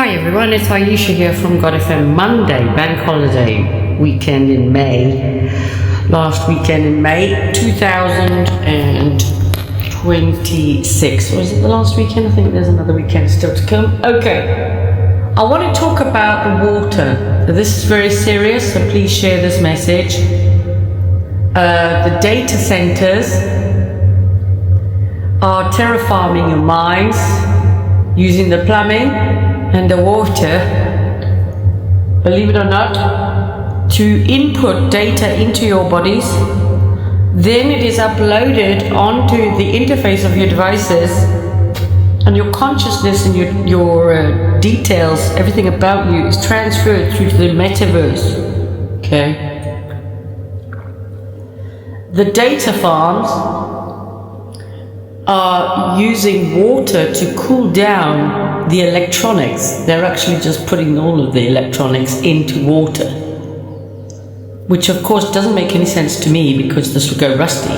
Hi everyone, it's Ayesha here from godfm. Monday, bank holiday weekend in May. Last weekend in May 2026. Was it the last weekend? I think there's another weekend still to come. Okay, I want to talk about the water. This is very serious, so please share this message. The data centers are terraforming your minds using the plumbing and the water, believe it or not, to input data into your bodies. Then it is uploaded onto the interface of your devices, and your consciousness and your details, everything about you is transferred through to the metaverse. Okay. The data farms are using water to cool down the electronics. They're actually just putting all of the electronics into water, which of course doesn't make any sense to me because this would go rusty.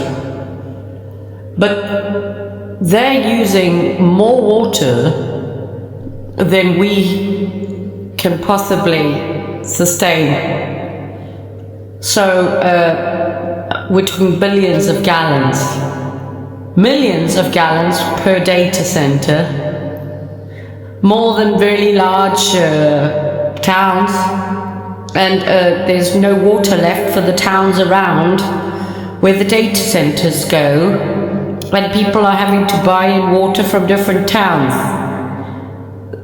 But they're using more water than we can possibly sustain. So we're talking billions of gallons, millions of gallons per data center, more than really large towns, and there's no water left for the towns around where the data centers go, and people are having to buy in water from different towns.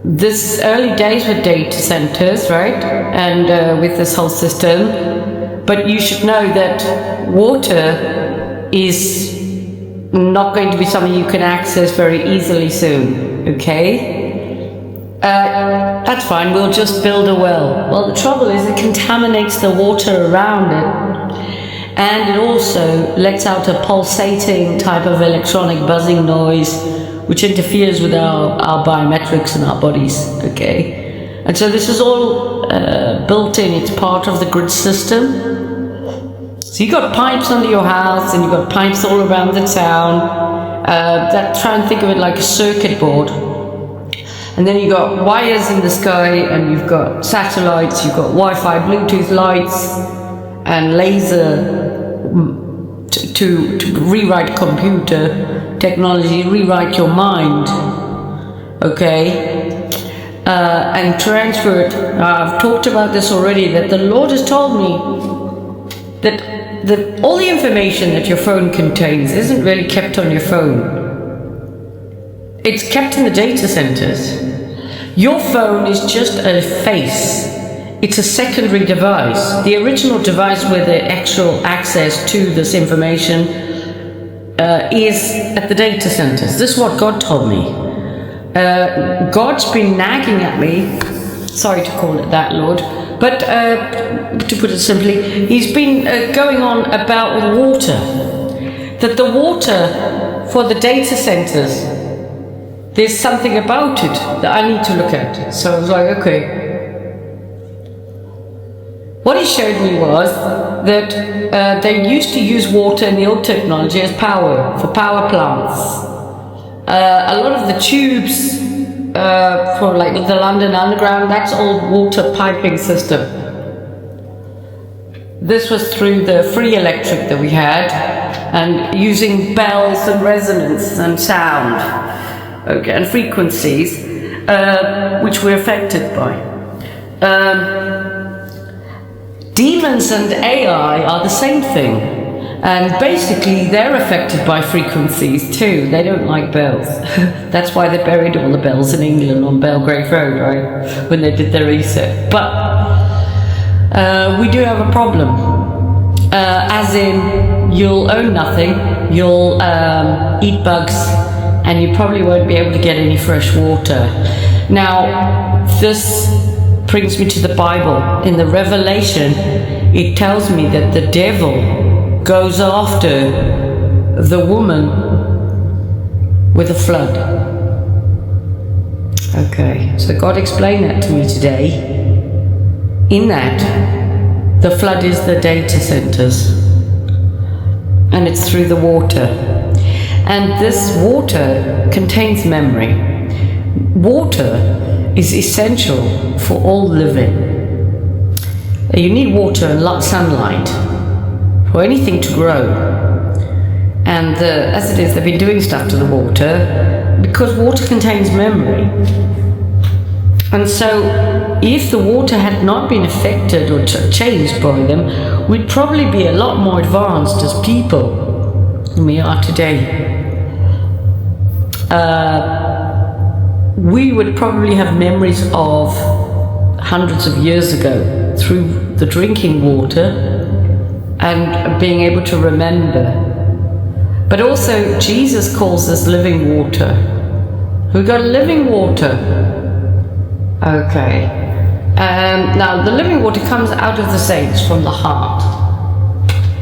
This early days with data centers, right, and with this whole system, but you should know that water is not going to be something you can access very easily soon, okay? That's fine, we'll just build a well. Well, the trouble is it contaminates the water around it, and it also lets out a pulsating type of electronic buzzing noise which interferes with our biometrics in our bodies, okay? And so this is all built in, it's part of the grid system. So you got pipes under your house, and you've got pipes all around the town. Try and think of it like a circuit board. And then you've got wires in the sky, and you've got satellites, you've got Wi-Fi, Bluetooth lights, and laser to rewrite computer technology, rewrite your mind, okay? And transfer it. I've talked about this already, that the Lord has told me that all the information that your phone contains isn't really kept on your phone. It's kept in the data centers. Your phone is just a face. It's a secondary device. The original device with the actual access to this information is at the data centers. This is what God told me. God's been nagging at me, sorry to call it that, Lord, but to put it simply, he's been going on about water, that the water for the data centers, there's something about it that I need to look at. So I was like, okay. What he showed me was that they used to use water in the old technology as power, for power plants. A lot of the tubes for like the London Underground, that's all water piping system. This was through the free electric that we had, and using bells and resonance and sound, okay, and frequencies, which we're affected by. Demons and AI are the same thing, and basically they're affected by frequencies too. They don't like bells. That's why they buried all the bells in England on Belgrave Road, right, when they did their research. But we do have a problem, as in you'll own nothing, you'll eat bugs, and you probably won't be able to get any fresh water. Now, this brings me to the Bible. In the Revelation, it tells me that the devil goes after the woman with a flood. Okay, so God explained that to me today. In that, the flood is the data centers, and it's through the water. And this water contains memory. Water is essential for all living. You need water and sunlight for anything to grow. And as it is, they've been doing stuff to the water because water contains memory. And so if the water had not been affected or changed by them, we'd probably be a lot more advanced as people than we are today. We would probably have memories of hundreds of years ago through the drinking water and being able to remember. But also Jesus calls us living water. We've got living water. Okay. Now the living water comes out of the saints from the heart.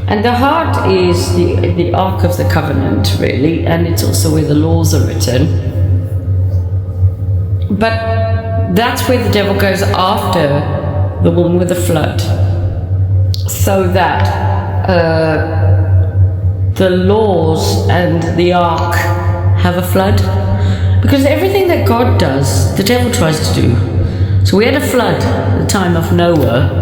And the heart is the Ark of the Covenant, really, and it's also where the laws are written. But that's where the devil goes after the woman with the flood, so that the laws and the ark have a flood. Because everything that God does, the devil tries to do. So we had a flood at the time of Noah,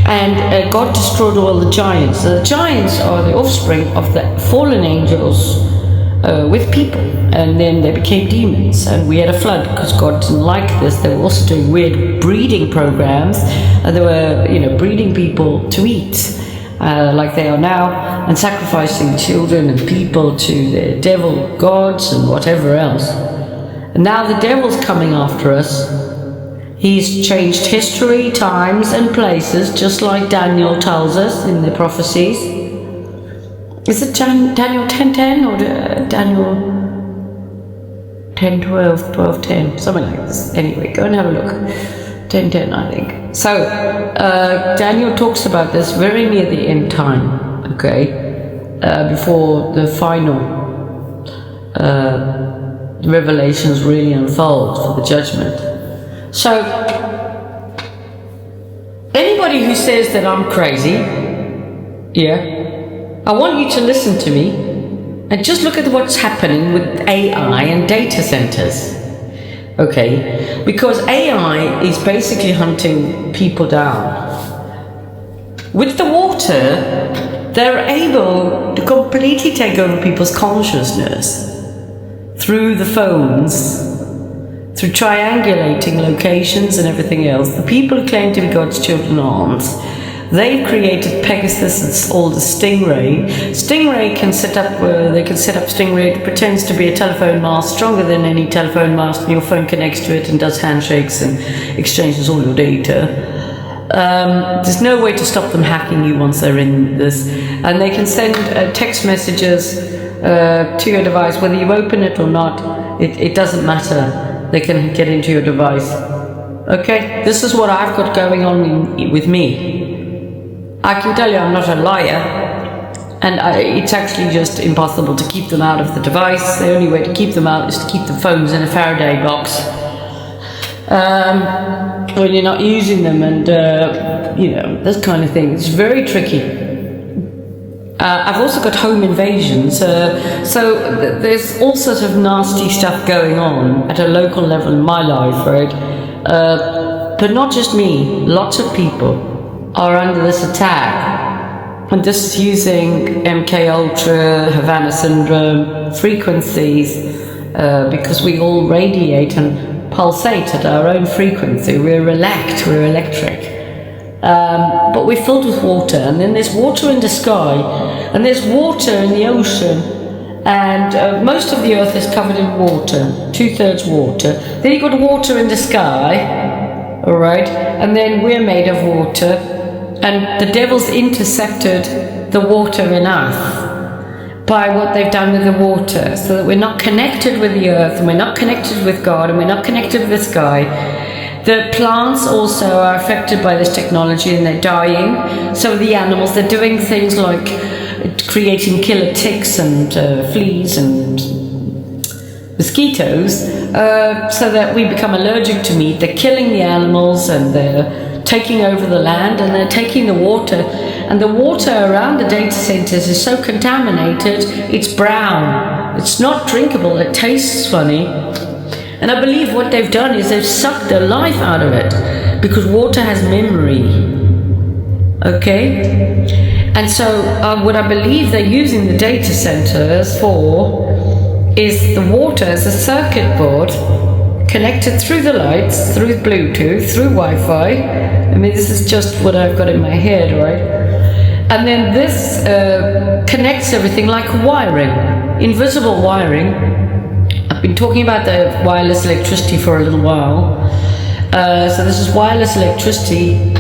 and God destroyed all the giants. So the giants are the offspring of the fallen angels with people, and then they became demons, and we had a flood because God didn't like this. They were also doing weird breeding programs, and they were, breeding people to eat, like they are now, and sacrificing children and people to the devil gods and whatever else. And now the devil's coming after us. He's changed history, times, and places, just like Daniel tells us in the prophecies. Is it Daniel 10:10 or Daniel 10:12, 12:10, something like this? Anyway, go and have a look. 10:10, I think. So Daniel talks about this very near the end time, okay, before the final revelations really unfold for the judgment. So anybody who says that I'm crazy, I want you to listen to me and just look at what's happening with AI and data centers. Okay, because AI is basically hunting people down. With the water, they're able to completely take over people's consciousness through the phones, through triangulating locations and everything else. The people who claim to be God's children aren't. They've created Pegasus, it's called a Stingray. Stingray can set up Stingray. It pretends to be a telephone mast, stronger than any telephone mast, and your phone connects to it and does handshakes and exchanges all your data. There's no way to stop them hacking you once they're in this. And they can send text messages to your device, whether you open it or not, it doesn't matter. They can get into your device. Okay, this is what I've got going on with me. I can tell you I'm not a liar, and it's actually just impossible to keep them out of the device. The only way to keep them out is to keep the phones in a Faraday box when you're not using them, and this kind of thing. It's very tricky. I've also got home invasions, so there's all sorts of nasty stuff going on at a local level in my life, right? But not just me, lots of people are under this attack, and this is using MK Ultra, Havana syndrome frequencies, because we all radiate and pulsate at our own frequency. We're we're electric, but we're filled with water, and then there's water in the sky, and there's water in the ocean, and most of the earth is covered in water, 2/3 water. Then you've got water in the sky, all right, and then we're made of water. And the devil's intercepted the water in us by what they've done with the water, so that we're not connected with the earth, and we're not connected with God, and we're not connected with the sky. The plants also are affected by this technology, and they're dying. So the animals, they're doing things like creating killer ticks and fleas and mosquitoes, so that we become allergic to meat. They're killing the animals, and they're taking over the land, and they're taking the water, and the water around the data centers is so contaminated, it's brown, it's not drinkable, it tastes funny, And I believe what they've done is they've sucked the life out of it, because water has memory. Okay? And so what I believe they're using the data centers for is the water as a circuit board connected through the lights, through Bluetooth, through Wi-Fi. I mean, this is just what I've got in my head, right? And then this connects everything like wiring, invisible wiring. I've been talking about the wireless electricity for a little while. So this is wireless electricity.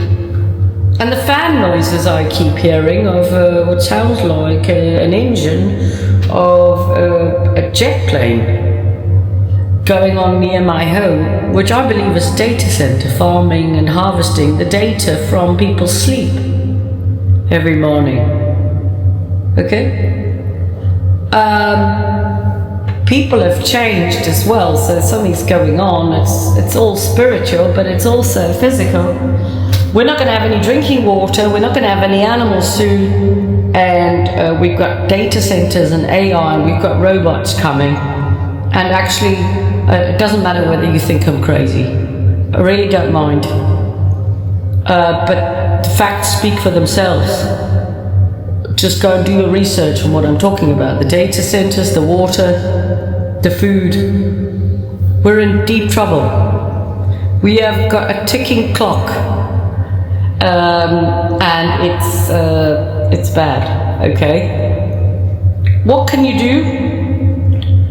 And the fan noises I keep hearing of what sounds like an engine of a jet plane going on near my home, which I believe is data center, farming and harvesting the data from people's sleep every morning. Okay? People have changed as well, so something's going on. It's all spiritual, but it's also physical. We're not going to have any drinking water, we're not going to have any animals soon, and we've got data centers and AI, and we've got robots coming. And actually, it doesn't matter whether you think I'm crazy. I really don't mind. But the facts speak for themselves. Just go and do your research on what I'm talking about. The data centers, the water, the food. We're in deep trouble. We have got a ticking clock. And it's bad, okay? What can you do?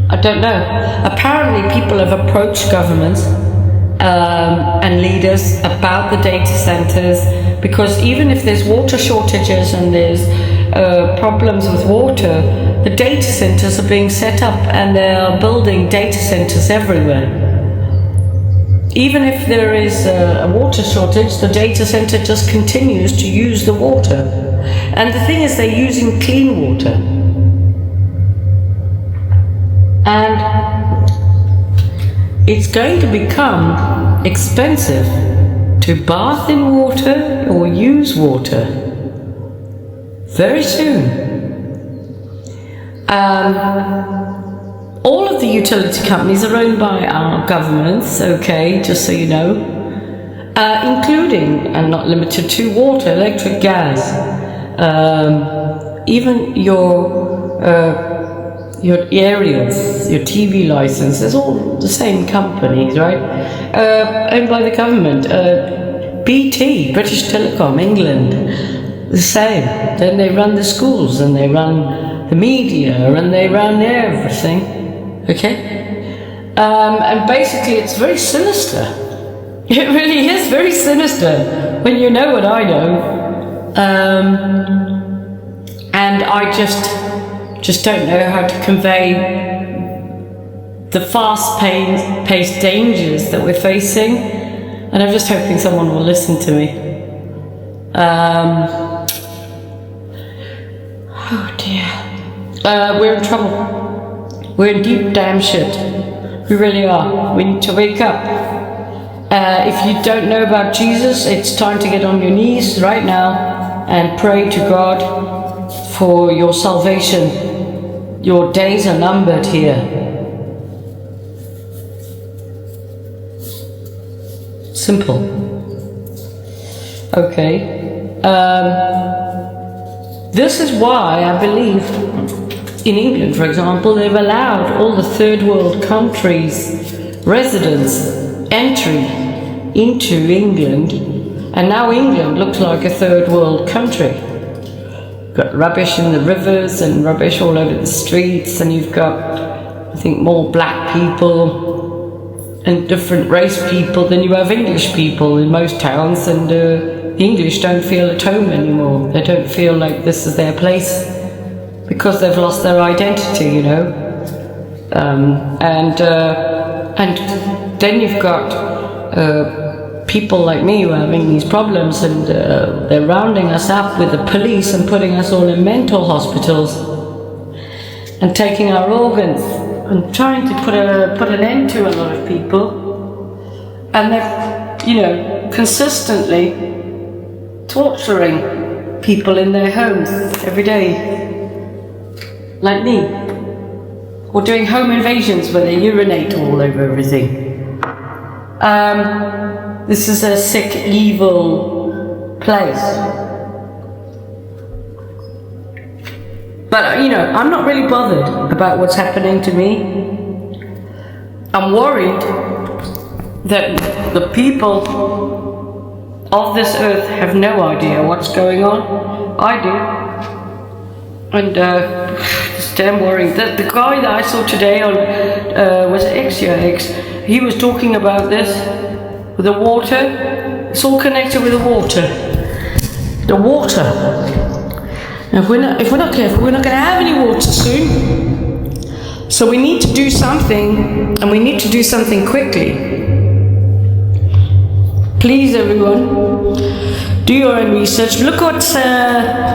I don't know. Apparently people have approached governments and leaders about the data centers, because even if there's water shortages and there's problems with water, the data centers are being set up and they're building data centers everywhere. Even if there is a water shortage, the data center just continues to use the water. And the thing is, they're using clean water. And it's going to become expensive to bath in water or use water very soon. All of the utility companies are owned by our governments, okay, just so you know, including and not limited to water, electric, gas, even your aerials, your TV license, it's all the same companies, right? Owned by the government. BT, British Telecom, England, the same. Then they run the schools and they run the media and they run everything. Okay? And basically it's very sinister. It really is very sinister when you know what I know. And I just don't know how to convey the fast-paced dangers that we're facing. And I'm just hoping someone will listen to me. Oh dear. We're in trouble. We're in deep damn shit. We really are. We need to wake up. If you don't know about Jesus, it's time to get on your knees right now and pray to God for your salvation. Your days are numbered here. Simple. Okay. This is why I believe in England, for example, they've allowed all the third world countries' residents entry into England, and now England looks like a third world country. You've got rubbish in the rivers and rubbish all over the streets, and you've got, I think, more black people and different race people than you have English people in most towns, and the English don't feel at home anymore. They don't feel like this is their place, because they've lost their identity, you know. And then you've got people like me who are having these problems, and they're rounding us up with the police and putting us all in mental hospitals and taking our organs and trying to put an end to a lot of people. And they're, you know, consistently torturing people in their homes every day. Like me. or doing home invasions where they urinate all over everything. This is a sick, evil place. But, you know, I'm not really bothered about what's happening to me. I'm worried that the people of this earth have no idea what's going on. I do. And it's damn worrying. The guy that I saw today on, was X, yeah, X, he was talking about this, with the water. It's all connected with the water. The water. Now, if we're not careful, we're not going to have any water soon. So we need to do something, and we need to do something quickly. Please, everyone, do your own research. Look what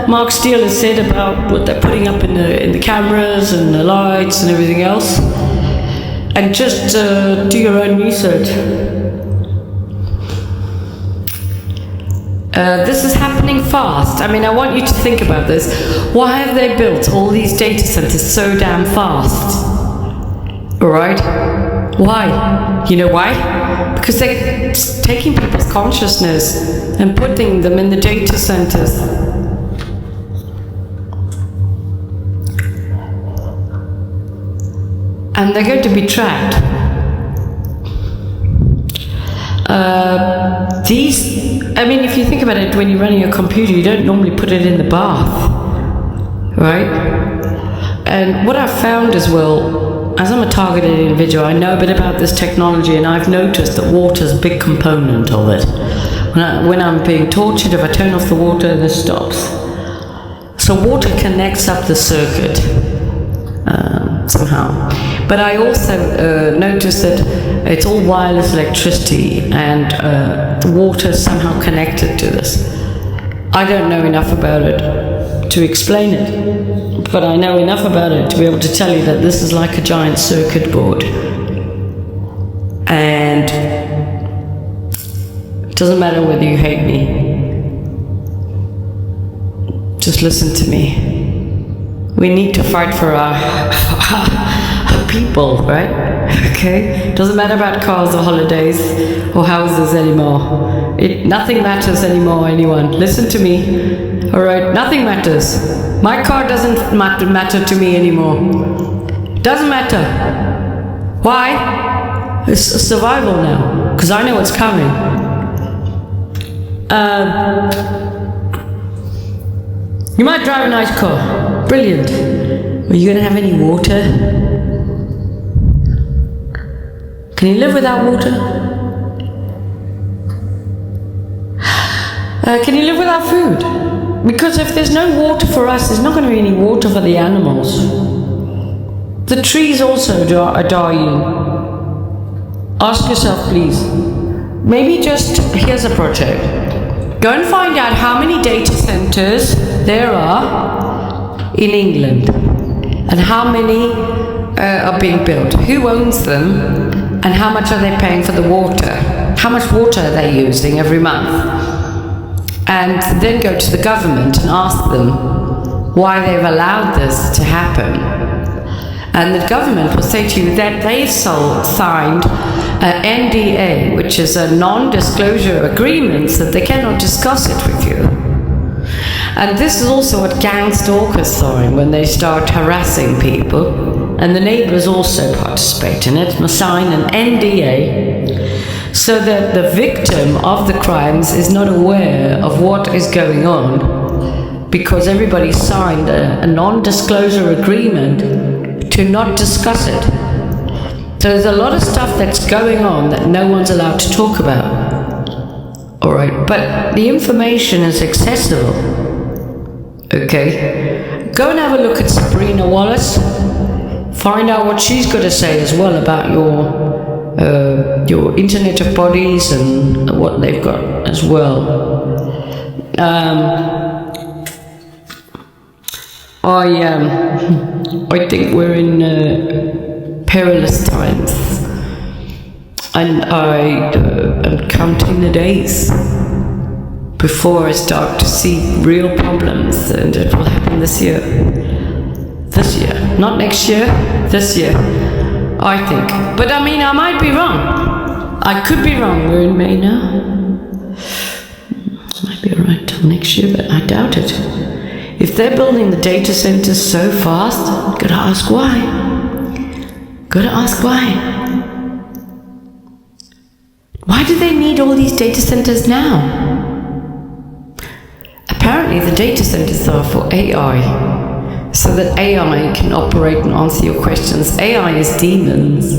Mark Steele has said about what they're putting up in the cameras and the lights and everything else, and just do your own research. This is happening fast. I mean, I want you to think about this. Why have they built all these data centers so damn fast? Alright? Why? You know why? Because they're taking people's consciousness and putting them in the data centers. And they're going to be tracked. I mean, if you think about it, when you're running a computer, you don't normally put it in the bath, right? And what I've found as well, as I'm a targeted individual, I know a bit about this technology, and I've noticed that water's a big component of it. When I'm being tortured, if I turn off the water, this stops. So water connects up the circuit somehow. But I also noticed that it's all wireless electricity, and the water is somehow connected to this. I don't know enough about it to explain it, but I know enough about it to be able to tell you that this is like a giant circuit board. And it doesn't matter whether you hate me, just listen to me. We need to fight for our people, right? Okay? Doesn't matter about cars or holidays or houses anymore. Nothing matters anymore, anyone. Listen to me. Alright? Nothing matters. My car doesn't matter to me anymore. Doesn't matter. Why? It's survival now. Because I know what's coming. You might drive a nice car. Brilliant. Are you going to have any water? Can you live without water? Can you live without food? Because if there's no water for us, there's not going to be any water for the animals. The trees also are dying. Ask yourself, please. Maybe just, here's a project. Go and find out how many data centers there are in England and how many are being built. Who owns them and how much are they paying for the water? How much water are they using every month? And then go to the government and ask them why they've allowed this to happen. And the government will say to you that they've signed an NDA, which is a non-disclosure agreement, that they cannot discuss it with you. And this is also what gang stalkers sign when they start harassing people. And the neighbors also participate in it, must sign an NDA, so that the victim of the crimes is not aware of what is going on, because everybody signed a non-disclosure agreement to not discuss it. So there's a lot of stuff that's going on that no one's allowed to talk about. Alright, but the information is accessible. Okay? Go and have a look at Sabrina Wallace. Find out what she's got to say as well about your Internet of Bodies and what they've got as well. I think we're in perilous times, and I am counting the days before I start to see real problems, and it will happen this year. This year. Not next year, this year, I think. But I mean, I might be wrong. I could be wrong. We're in May now. Might be alright till next year, but I doubt it. If they're building the data centers so fast, gotta ask why. Gotta ask why. Why do they need all these data centers now? Apparently the data centers are for AI, so that AI can operate and answer your questions. AI is demons.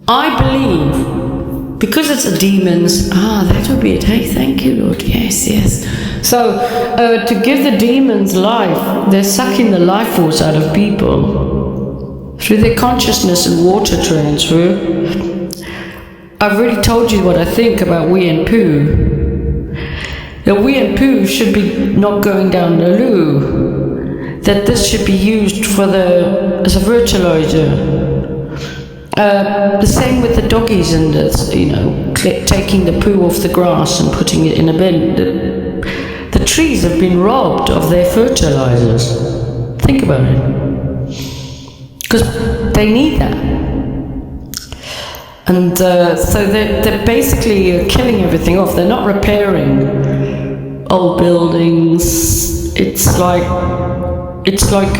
I believe, because it's a demons, that would be it. Hey, thank you, Lord. Yes, yes. So, to give the demons life, they're sucking the life force out of people through their consciousness and water transfer. I've already told you what I think about wee and poo. That wee and poo should be not going down the loo. That this should be used for as a fertilizer. The same with the doggies and taking the poo off the grass and putting it in a bin. The trees have been robbed of their fertilizers. Think about it. Because they need that. And so they're basically killing everything off. They're not repairing old buildings. It's like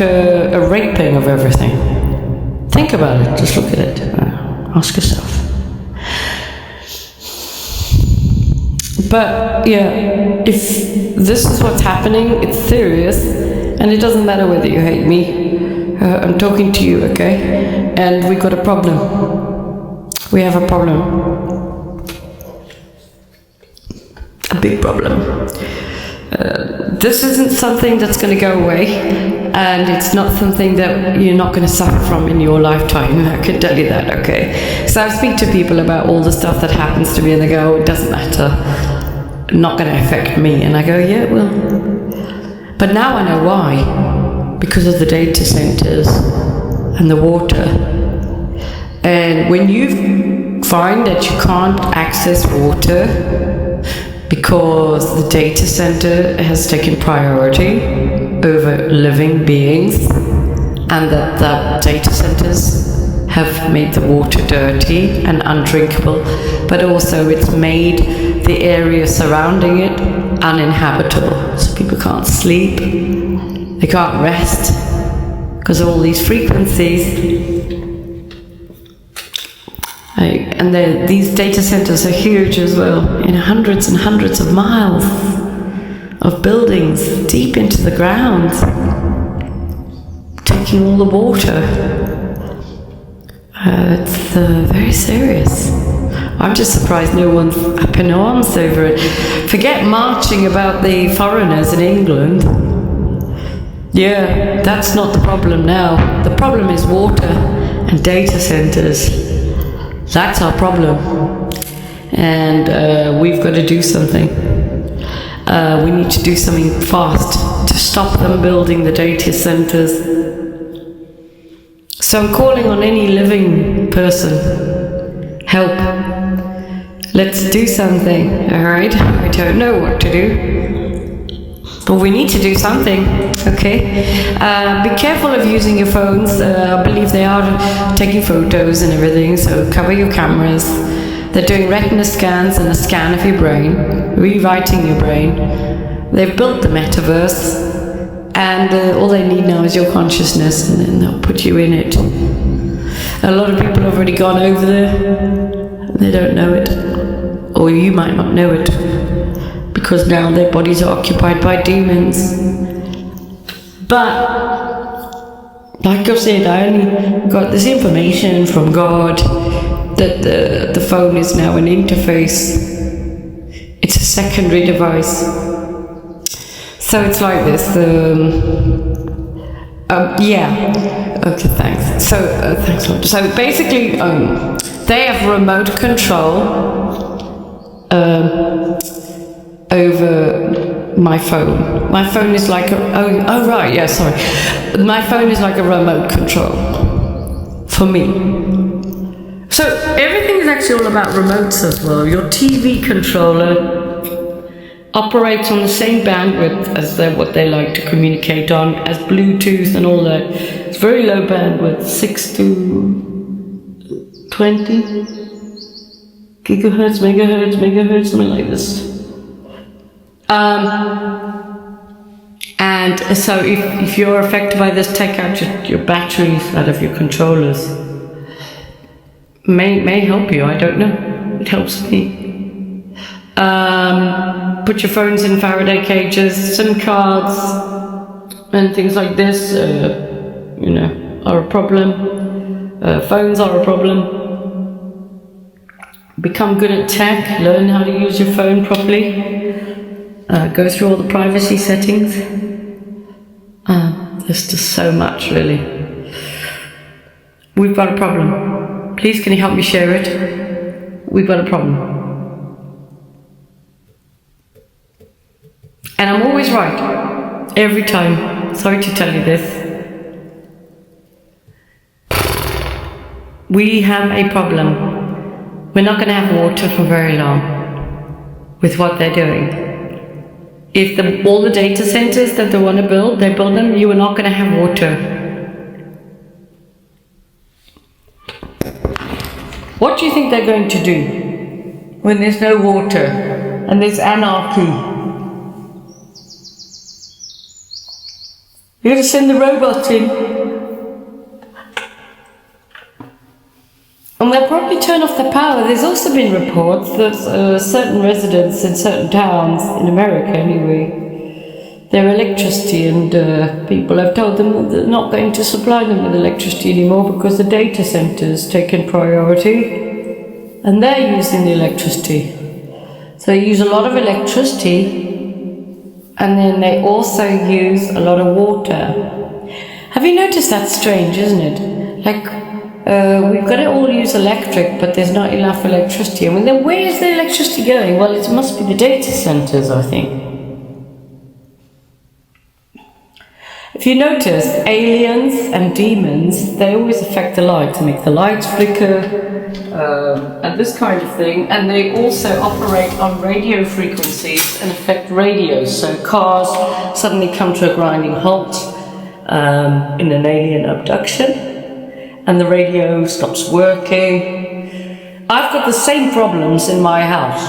a raping of everything. Think about it. Just look at it. Ask yourself. But yeah, if this is what's happening, it's serious, and it doesn't matter whether you hate me. I'm talking to you, okay? And we got a problem. We have a problem. A big problem. This isn't something that's going to go away, and it's not something that you're not going to suffer from in your lifetime. I can tell you that, okay? So I speak to people about all the stuff that happens to me, and they go, it doesn't matter. Not going to affect me. And I go, yeah, it will. But now I know why. Because of the data centers and the water. And when you find that you can't access water because the data center has taken priority over living beings, and that the data centers have made the water dirty and undrinkable, but also it's made the area surrounding it uninhabitable. So people can't sleep, they can't rest, because of all these frequencies. And these data centers are huge as well, hundreds and hundreds of miles of buildings deep into the ground, taking all the water. It's very serious. I'm just surprised no one's up in arms over it. Forget marching about the foreigners in England. Yeah, that's not the problem now. The problem is water and data centers. That's our problem. And we've got to do something. We need to do something fast to stop them building the data centers. So I'm calling on any living person. Help. Let's do something, alright? I don't know what to do, but we need to do something, okay? Be careful of using your phones. I believe they are taking photos and everything, so cover your cameras. They're doing retina scans and a scan of your brain, rewriting your brain. They've built the metaverse, and all they need now is your consciousness, and then they'll put you in it. A lot of people have already gone over there. They don't know it, or you might not know it, because now their bodies are occupied by demons. But like I said, I only got this information from God that the phone is now an interface. It's a secondary device. So it's like this. Yeah. Okay, thanks. So thanks, Lord. So basically, they have remote control over my phone. My phone is like oh right, yeah, sorry. My phone is like a remote control for me. So everything is actually all about remotes as well. Your TV controller operates on the same bandwidth as what they like to communicate on, as Bluetooth and all that. It's very low bandwidth, 6 to 20 gigahertz, megahertz, something like this. And so if you're affected by this, take out your batteries out of your controllers. May help you, I don't know. It helps me. Put your phones in Faraday cages, SIM cards, and things like this, are a problem. Phones are a problem. Become good at tech, learn how to use your phone properly. Go through all the privacy settings. There's just so much, really. We've got a problem. Please, can you help me share it? We've got a problem. And I'm always right. Every time. Sorry to tell you this. We have a problem. We're not going to have water for very long with what they're doing. If all the data centers that they want to build, they build them, you are not going to have water. What do you think they're going to do when there's no water and there's anarchy? You're going to send the robots in. And they'll probably turn off the power. There's also been reports that certain residents in certain towns, in America anyway, their electricity, and people have told them that they're not going to supply them with electricity anymore because the data centers taken priority and they're using the electricity. So they use a lot of electricity and then they also use a lot of water. Have you noticed that's strange, isn't it? Like, we've got to all use electric, but there's not enough electricity. I mean, then where is the electricity going? Well, it must be the data centers, I think. If you notice, aliens and demons, they always affect the lights, make the lights flicker, and this kind of thing. And they also operate on radio frequencies and affect radios. So cars suddenly come to a grinding halt in an alien abduction, and the radio stops working. I've got the same problems in my house.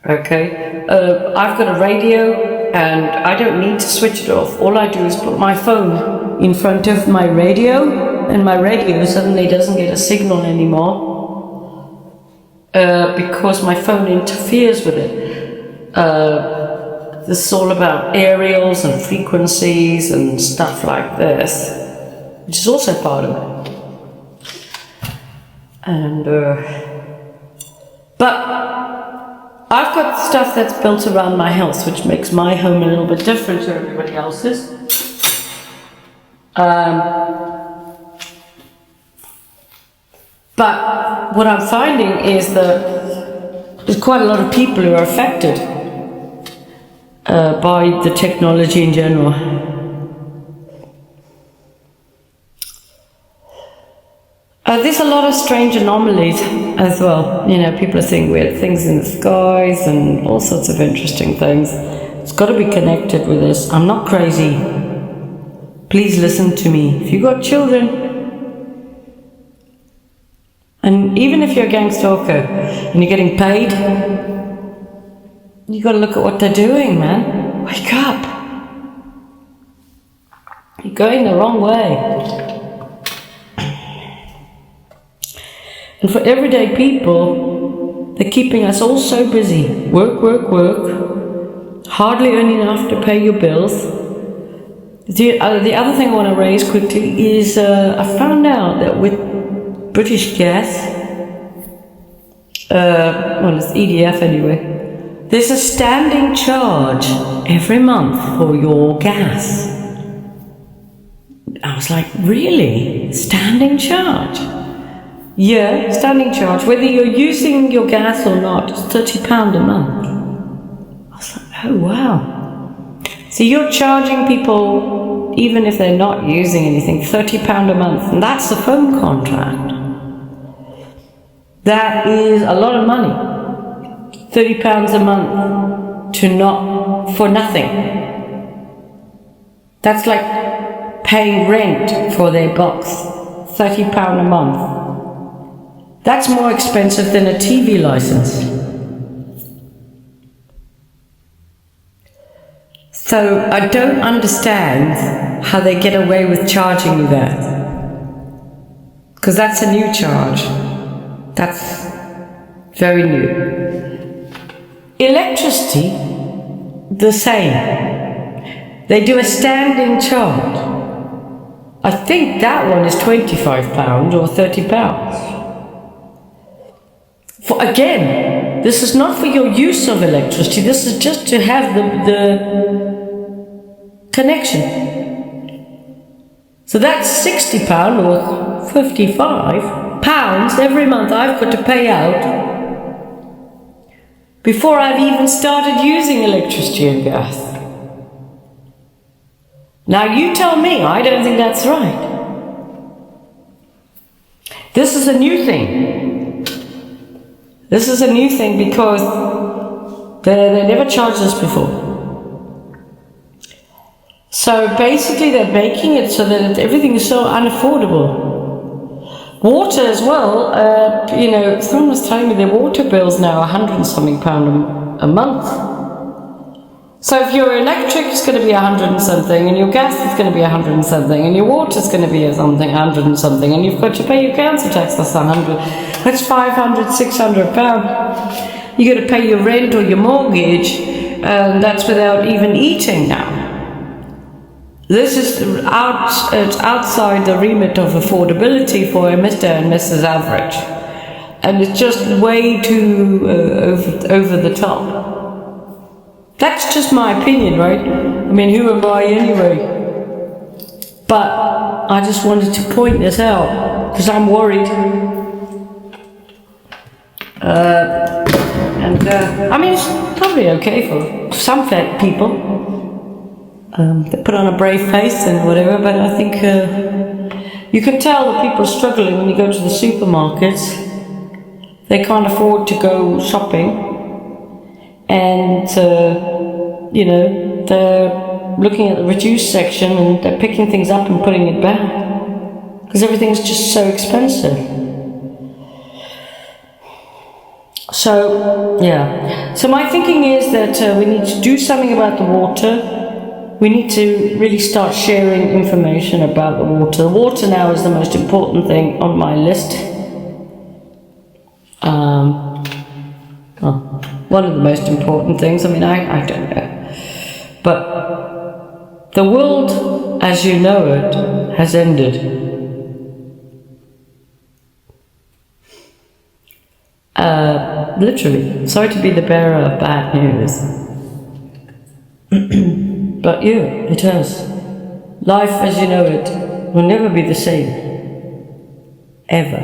Okay, I've got a radio and I don't need to switch it off. All I do is put my phone in front of my radio, and my radio suddenly doesn't get a signal anymore because my phone interferes with it. This is all about aerials and frequencies and stuff like this, which is also part of it. And but I've got stuff that's built around my house, which makes my home a little bit different to everybody else's. But what I'm finding is that there's quite a lot of people who are affected by the technology in general. There's a lot of strange anomalies as well. You know, people are seeing weird things in the skies and all sorts of interesting things. It's got to be connected with this. I'm not crazy. Please listen to me. If you've got children, and even if you're a gang stalker and you're getting paid, you got to look at what they're doing, man. Wake up. You're going the wrong way. And for everyday people, they're keeping us all so busy. Work, work, work. Hardly earning enough to pay your bills. The other thing I want to raise quickly is I found out that with British Gas, well, it's EDF anyway, there's a standing charge every month for your gas. I was like, really? Standing charge? Yeah, standing charge. Whether you're using your gas or not, it's £30 a month. I was like, oh wow. So you're charging people, even if they're not using anything, £30 a month, and that's a phone contract. That is a lot of money. £30 a month for nothing. That's like paying rent for their box. £30 a month. That's more expensive than a TV license. So I don't understand how they get away with charging you that. Because that's a new charge. That's very new. Electricity, the same. They do a standing charge. I think that one is £25 or £30. Again, this is not for your use of electricity, this is just to have the connection. So that's £60 or £55 every month I've got to pay out before I've even started using electricity and gas. Now you tell me, I don't think that's right. This is a new thing. This is a new thing because they never charged us before. So basically they're making it so that everything is so unaffordable. Water as well, someone was telling me their water bill's now £100 and something a month. So if your electric is going to be 100 and something, and your gas is going to be 100 and something, and your water is going to be something 100 and something, and you've got to pay your council tax, that's 100. That's £500, £600. You got to pay your rent or your mortgage, and that's without even eating now. This is outside the remit of affordability for a Mr. and Mrs. Average, and it's just way too over the top. That's just my opinion, right? I mean, who am I anyway? But I just wanted to point this out because I'm worried. I mean, it's probably okay for some fat people. They put on a brave face and whatever, but I think you can tell that people are struggling when you go to the supermarkets. They can't afford to go shopping. And, they're looking at the reduced section and they're picking things up and putting it back because everything's just so expensive. So, yeah. So my thinking is that we need to do something about the water. We need to really start sharing information about the water. The water now is the most important thing on my list. One of the most important things. I mean, I don't know. But the world, as you know it, has ended. Literally. Sorry to be the bearer of bad news. But yeah, it has. Life, as you know it, will never be the same. Ever.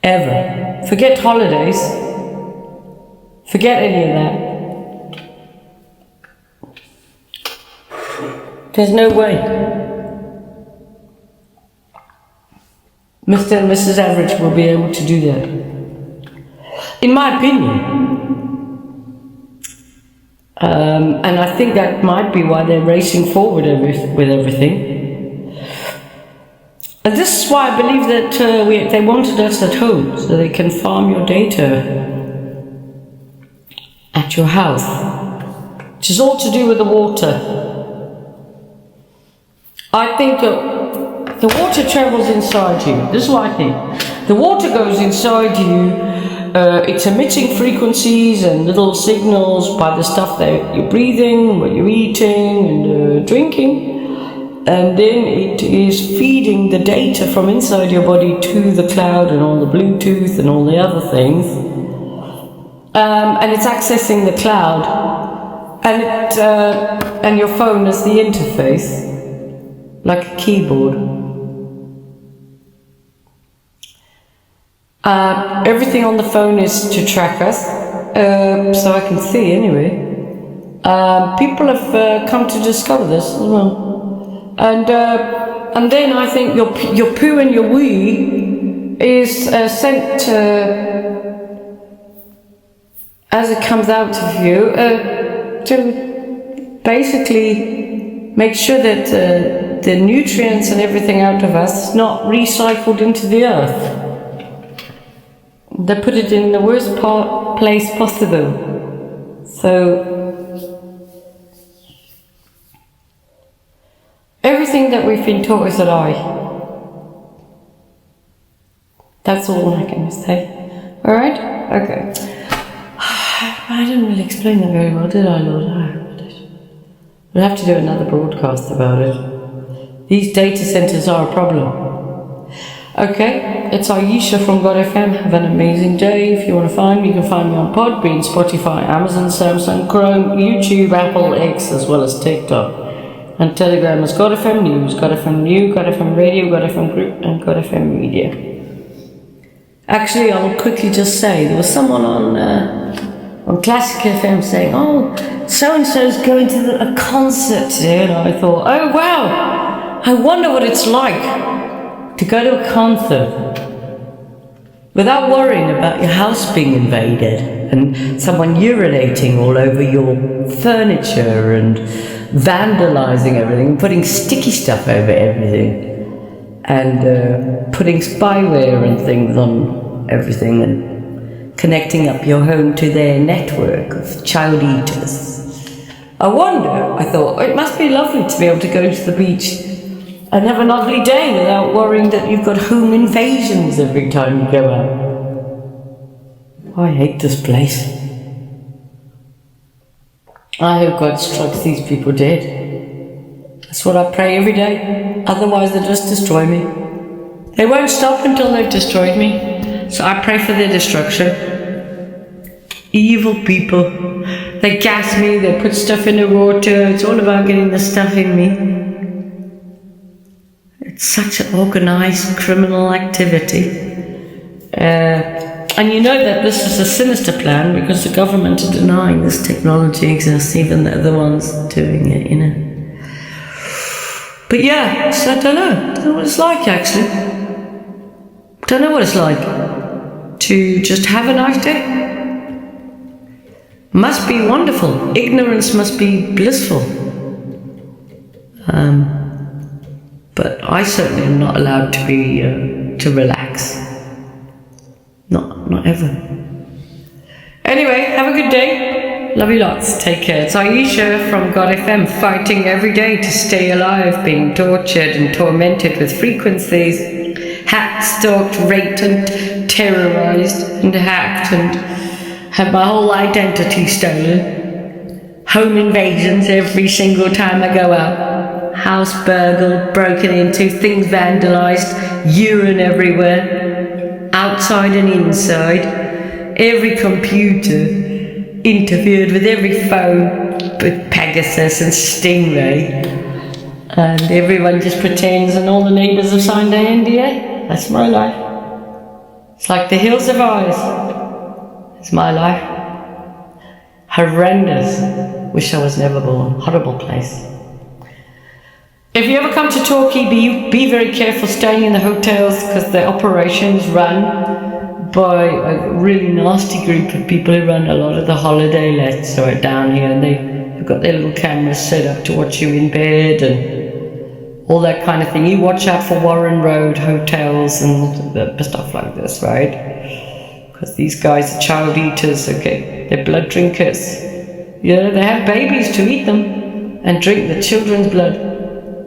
Ever. Forget holidays. Forget any of that. There's no way. Mr. and Mrs. Average will be able to do that. In my opinion. And I think that might be why they're racing forward with everything. And this is why I believe that they wanted us at home, so they can farm your data at your house, which is all to do with the water. I think the water travels inside you. This is what I think. The water goes inside you. It's emitting frequencies and little signals by the stuff that you're breathing, what you're eating and drinking. And then it is feeding the data from inside your body to the cloud and all the Bluetooth and all the other things. And it's accessing the cloud. And your phone is the interface, like a keyboard. Everything on the phone is to track us, so I can see anyway. People have come to discover this as well, and then I think your poo and your wee is sent as it comes out of you, to basically make sure that the nutrients and everything out of us is not recycled into the earth. They put it in the worst place possible. So everything that we've been taught is a lie. That's all I can say. Alright? Okay. I didn't really explain that very well, did I, Lord? We'll have to do another broadcast about it. These data centers are a problem. Okay, it's Ayesha from godfm. Have an amazing day. If you want to find me, you can find me on Podbean, Spotify, Amazon, Samsung, Chrome, YouTube, Apple, X, as well as TikTok. And Telegram is godfm News, godfm New, godfm Radio, godfm Group, and godfm Media. Actually, I'll quickly just say, there was someone on Classic FM saying, oh, so-and-so's going to a concert today, and I thought, oh wow, I wonder what it's like to go to a concert without worrying about your house being invaded and someone urinating all over your furniture and vandalizing everything and putting sticky stuff over everything and putting spyware and things on everything and connecting up your home to their network of child eaters. I wonder, I thought, it must be lovely to be able to go to the beach and have a lovely day without worrying that you've got home invasions every time you go out. I hate this place. I hope God strikes these people dead. That's what I pray every day. Otherwise they'll just destroy me. They won't stop until they've destroyed me. So I pray for their destruction. Evil people. They gas me, they put stuff in the water. It's all about getting the stuff in me. It's such an organized criminal activity. And you know that this is a sinister plan because the government are denying this technology exists, even they're the ones doing it, you know. But yeah, so I don't know what it's like actually. Don't know what it's like to just have a nice day. Must be wonderful. Ignorance must be blissful. But I certainly am not allowed to be to relax. Not ever. Anyway, have a good day. Love you lots. Take care. It's Ayesha from godfm, fighting every day to stay alive, being tortured and tormented with frequencies, hacked, stalked, raped and terrorized and hacked and had my whole identity stolen. Home invasions every single time I go out. House burgled, broken into, things vandalized, urine everywhere, outside and inside. Every computer interfered with every phone with Pegasus and Stingray. And everyone just pretends and all the neighbours have signed their NDA. That's my life. It's like the Hills of Eyes. It's my life. Horrendous. Wish I was never born. Horrible place. If you ever come to Torquay, be very careful staying in the hotels because the operations run by a really nasty group of people who run a lot of the holiday lets right down here, and they've got their little cameras set up to watch you in bed and all that kind of thing. You watch out for Warren Road hotels and stuff like this, right? Because these guys are child eaters, okay? They're blood drinkers. Yeah, they have babies to eat them and drink the children's blood.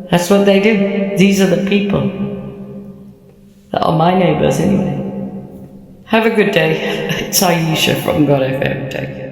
That's what they do. These are the people that are my neighbours anyway. Have a good day. It's Ayesha from godfm. Take care.